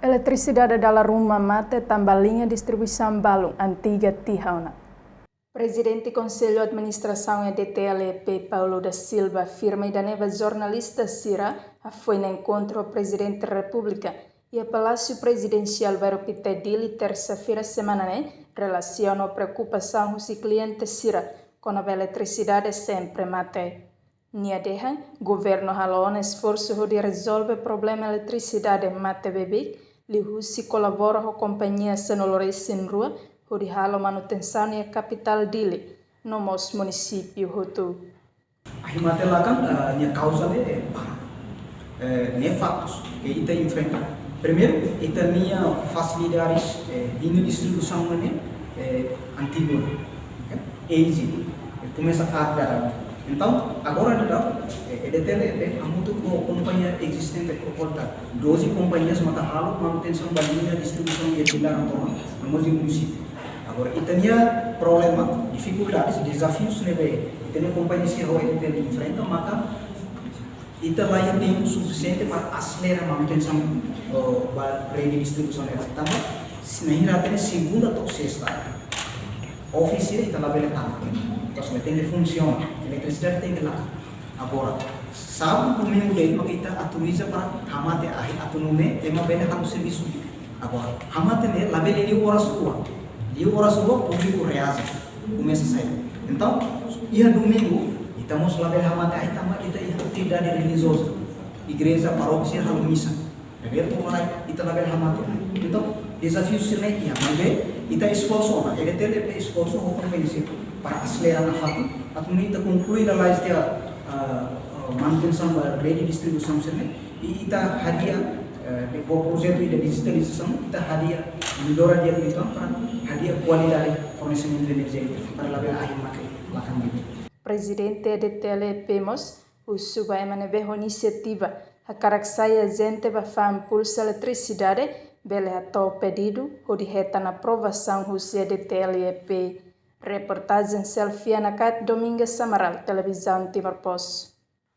Eletricidade dalam rumah mate tambah linha distribuição balão antiga Tijauna. Presidente Conselho Administração EDTLP Paulo da Silva afirma da neva jornalista Cira foi no encontro ao Presidente da República e a Palácio Presidencial vai repetir dele terça-feira semana relaciona a preocupação dos clientes Cira com a eletricidade sempre mate. Nia deha, governo halona esforço de resolver o problema eletricidade mate bebê, li se colabora com a companhia Senolores em rua, onde halo manutenção e a capital dele, no nosso município Hutu. A himatelakan nia causa de fatos que ita enfrenta. Primeiro, ita nia facilidades de distribuição antiga, easy, começa a dar. Então, agora a EDTLP há muito companhia existente por volta 12 companhias matahalo manutenção da linha distribuição e pilar no nosso município. Agora, e tinha problema, dificuldades, desafios neve, tinha companhia se a EDTLP enfrenta, maka ita vai ter tempo suficiente para acelerar a manutenção da rede de distribuição elétrica. Se não tem segunda ou sexta, a oficina está lá bem então, tem que funcionar, a eletricidade tem que lá. Agora, sábado, domingo, maka kita autoriza para hamate autonomia, tema bem no serviço. Agora, hamate né, lá bem ali horas rua, público reais, começa a sair. Então, ia domingo, estamos lá bem hamate, aí kita atividade religiosa, igreja, paróquia, hal missa. Beber tomar, kita lá bem hamate. Então, desafio silêncio, mas kita esforço, ele tem esforço com o para acelerar a fato, para kita concluir a manutenção da rede de distribuição e kita hadia o projeto de digitalização, kita hadia melhora de agricultura para hadia qualidade fornecimento de energia para levar a imagem. Presidente EDTLP o subai maneve iniciativa a caraxai a gente vai fazer impulso eletricidade, bele a pedido, o de reta na aprovação do EDTLP. Reportagem Selfie Anakat Domingues Samaral, Televisão Timor Post.